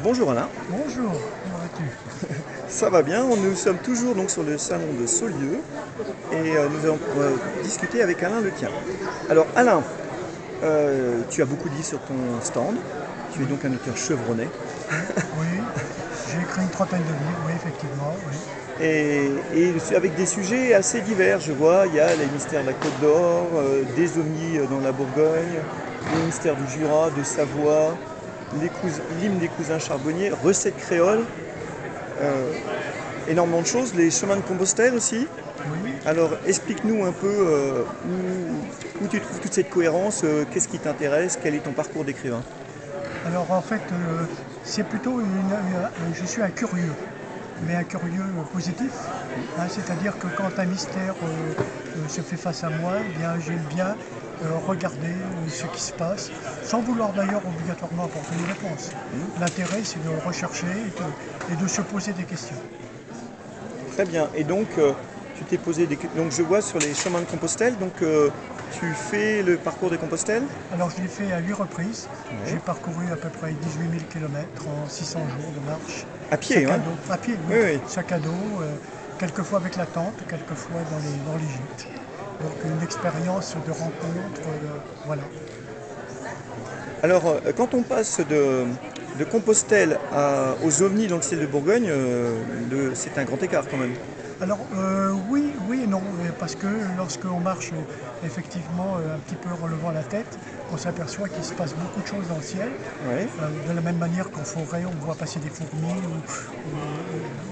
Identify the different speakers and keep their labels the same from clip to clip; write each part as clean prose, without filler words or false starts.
Speaker 1: Bonjour Alain,
Speaker 2: Bonjour, comment vas-tu?
Speaker 1: ça va bien? Nous sommes toujours donc sur le salon de Saulieu et nous allons discuter avec Alain Lequien. Alors Alain, tu as beaucoup de livres sur ton stand, tu es
Speaker 2: Oui,
Speaker 1: donc un auteur chevronné
Speaker 2: oui, oui. J'ai écrit une trentaine de livres, oui, effectivement, oui.
Speaker 1: et avec des sujets assez divers. Je vois, il y a les mystères de la Côte d'Or, des ovnis dans la Bourgogne, les mystères du Jura, de Savoie, l'hymne des cousins charbonniers, recettes créoles, euh, énormément de choses, les chemins de Compostelle aussi.
Speaker 2: Oui.
Speaker 1: Alors, explique-nous un peu où tu trouves toute cette cohérence, qu'est-ce qui t'intéresse, quel est ton parcours d'écrivain.
Speaker 2: Alors en fait, c'est plutôt je suis un curieux, mais un curieux positif. C'est-à-dire que quand un mystère se fait face à moi, eh bien j'aime bien regarder ce qui se passe, sans vouloir d'ailleurs obligatoirement apporter une réponse. L'intérêt, c'est de rechercher et de se poser des questions.
Speaker 1: Très bien. Et donc, tu t'es posé des... Donc, je vois sur les chemins de Compostelle, donc tu fais le parcours de Compostelle.
Speaker 2: Alors je l'ai fait à 8 reprises. J'ai
Speaker 1: Ouais.
Speaker 2: parcouru à peu près 18 000 km en 600 jours de marche.
Speaker 1: À pied,
Speaker 2: Sac à
Speaker 1: hein?
Speaker 2: dos, à pied, oui,
Speaker 1: Oui, oui.
Speaker 2: sac à dos, quelquefois avec la tente, quelquefois dans les gîtes. Donc une expérience de rencontre, voilà.
Speaker 1: Alors, quand on passe de Compostelle aux ovnis dans le ciel de Bourgogne, c'est un grand écart quand même.
Speaker 2: Alors oui, oui et non, parce que lorsqu'on marche effectivement un petit peu en relevant la tête, on s'aperçoit qu'il se passe beaucoup de choses dans le ciel.
Speaker 1: Ouais.
Speaker 2: De la même manière qu'en forêt, on voit passer des fourmis ou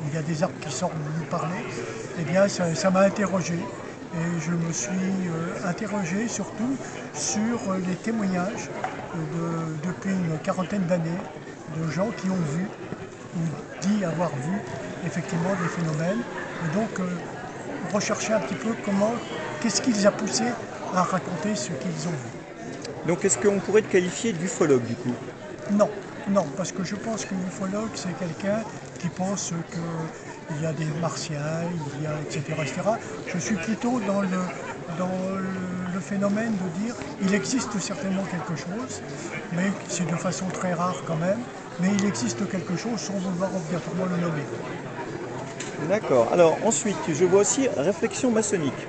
Speaker 2: il y a des arbres qui sortent nous parler. Eh bien, ça m'a interrogé. Et je me suis interrogé surtout sur les témoignages depuis une quarantaine d'années de gens qui ont vu ou dit avoir vu effectivement des phénomènes. Et donc rechercher un petit peu qu'est-ce qui les a poussés à raconter ce qu'ils ont vu.
Speaker 1: Donc, est-ce qu'on pourrait te qualifier d'ufologue du coup?
Speaker 2: Non, non, parce que je pense que l'ufologue, c'est quelqu'un qui pense qu'il y a des martiens, il y a, etc., etc. Je suis plutôt dans le phénomène de dire il existe certainement quelque chose, mais c'est de façon très rare quand même, mais il existe quelque chose sans vouloir obligatoirement le nommer.
Speaker 1: D'accord. Alors, ensuite, je vois aussi réflexion maçonnique.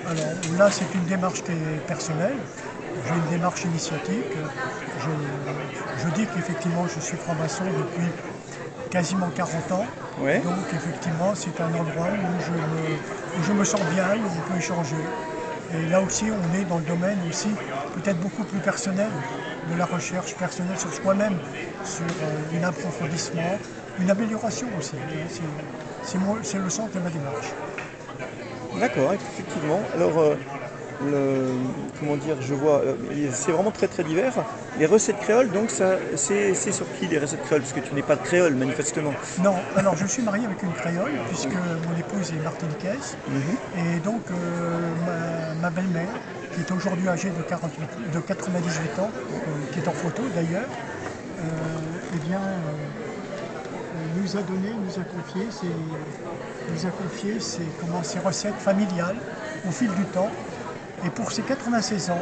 Speaker 2: Alors là, c'est une démarche qui est personnelle. J'ai une démarche initiatique. Je dis qu'effectivement, je suis franc-maçon depuis quasiment 40 ans.
Speaker 1: Ouais.
Speaker 2: Donc effectivement, c'est un endroit où je me sens bien, où on peut échanger. Et là aussi, on est dans le domaine aussi peut-être beaucoup plus personnel de la recherche personnelle sur soi-même, sur un approfondissement, une amélioration aussi. C'est le sens de ma démarche.
Speaker 1: D'accord, effectivement. Alors, comment dire, je vois, c'est vraiment très très divers. Les recettes créoles, donc ça, c'est sur qui les recettes créoles? Parce que tu n'es pas de créole, manifestement.
Speaker 2: Non, alors je suis marié avec une créole, puisque mon épouse est martiniquaise. Et donc ma belle-mère, qui est aujourd'hui âgée de 98 ans, qui est en photo d'ailleurs, eh bien, nous a confié ses recettes familiales au fil du temps. Et pour ses 96 ans,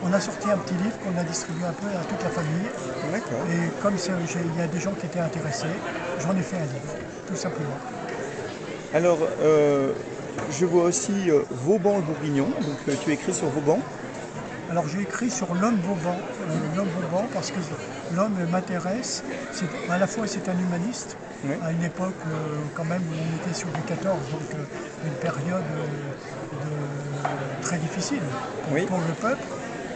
Speaker 2: on a sorti un petit livre qu'on a distribué un peu à toute la famille.
Speaker 1: D'accord.
Speaker 2: Et comme il y a des gens qui étaient intéressés, j'en ai fait un livre, tout simplement.
Speaker 1: Alors, je vois aussi Vauban le Bourguignon, donc tu écris sur Vauban.
Speaker 2: Alors j'ai écrit sur l'homme Vauban, parce que l'homme m'intéresse. À la fois c'est un humaniste,
Speaker 1: Ouais.
Speaker 2: à une époque quand même où on était sous Louis XIV, donc une période très difficile
Speaker 1: Oui.
Speaker 2: pour le peuple,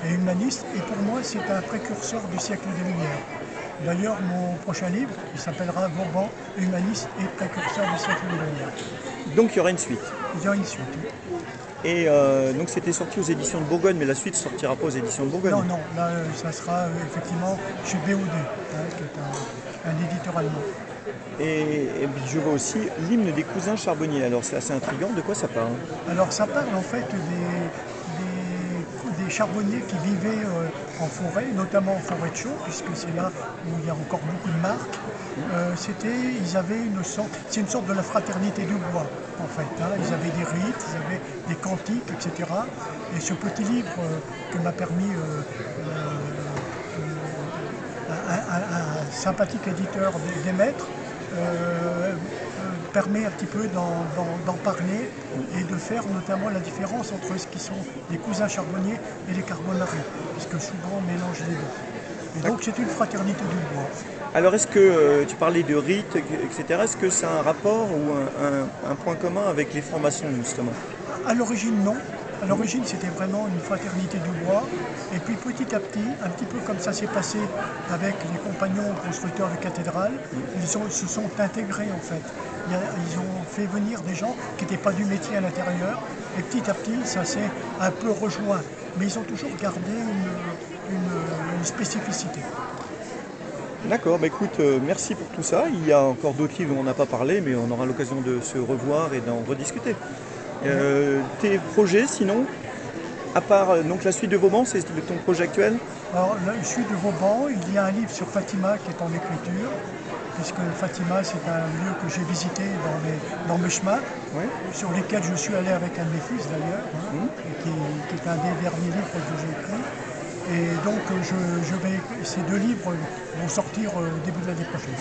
Speaker 2: et humaniste. Et pour moi c'est un précurseur du siècle des Lumières. D'ailleurs mon prochain livre, il s'appellera Vauban, humaniste et précurseur du siècle des Lumières.
Speaker 1: Donc il y aura une suite.
Speaker 2: Il y aura une suite.
Speaker 1: Et donc c'était sorti aux éditions de Bourgogne, mais la suite sortira pas aux éditions de Bourgogne.
Speaker 2: Non, non, là, ça sera effectivement chez BOD, qui est un éditeur allemand.
Speaker 1: Et puis je vois aussi l'hymne des cousins charbonniers. Alors c'est assez intriguant, de quoi ça parle?
Speaker 2: Alors, ça parle en fait des charbonniers qui vivaient en forêt, notamment en forêt de chaux, puisque c'est là où il y a encore beaucoup de marques. Ils avaient c'est une sorte de la fraternité du bois, en fait. Ils avaient des rites, ils avaient des cantiques, etc. Et ce petit livre que m'a permis sympathique éditeur des maîtres, permet un petit peu d'en parler et de faire notamment la différence entre ce qui sont les cousins charbonniers et les carbonari, parce que souvent on mélange les deux. Et donc c'est une fraternité du bois.
Speaker 1: Alors est-ce que tu parlais de rites, etc. Est-ce que ça a un rapport ou un point commun avec les formations justement?
Speaker 2: À l'origine, non. À l'origine, c'était vraiment une fraternité du bois. Et puis petit à petit, un petit peu comme ça s'est passé avec les compagnons constructeurs de cathédrales, ils se sont intégrés en fait. Ils ont fait venir des gens qui n'étaient pas du métier à l'intérieur. Et petit à petit, ça s'est un peu rejoint. Mais ils ont toujours gardé une spécificité.
Speaker 1: D'accord, bah écoute, merci pour tout ça. Il y a encore d'autres livres dont on n'a pas parlé, mais on aura l'occasion de se revoir et d'en rediscuter. Tes projets sinon, à part donc la suite de Vauban, c'est ton projet actuel?
Speaker 2: Alors, la suite de Vauban, il y a un livre sur Fatima qui est en écriture, puisque Fatima, c'est un lieu que j'ai visité dans mes chemins,
Speaker 1: Ouais.
Speaker 2: sur lesquels je suis allé avec un de mes fils d'ailleurs, et qui est un des derniers livres que j'ai écrit. Et donc, ces deux livres vont sortir au début de l'année prochaine.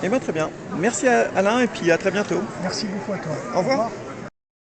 Speaker 1: Eh bien très bien. Merci Alain et puis à très bientôt.
Speaker 2: Merci beaucoup à toi.
Speaker 1: Au revoir.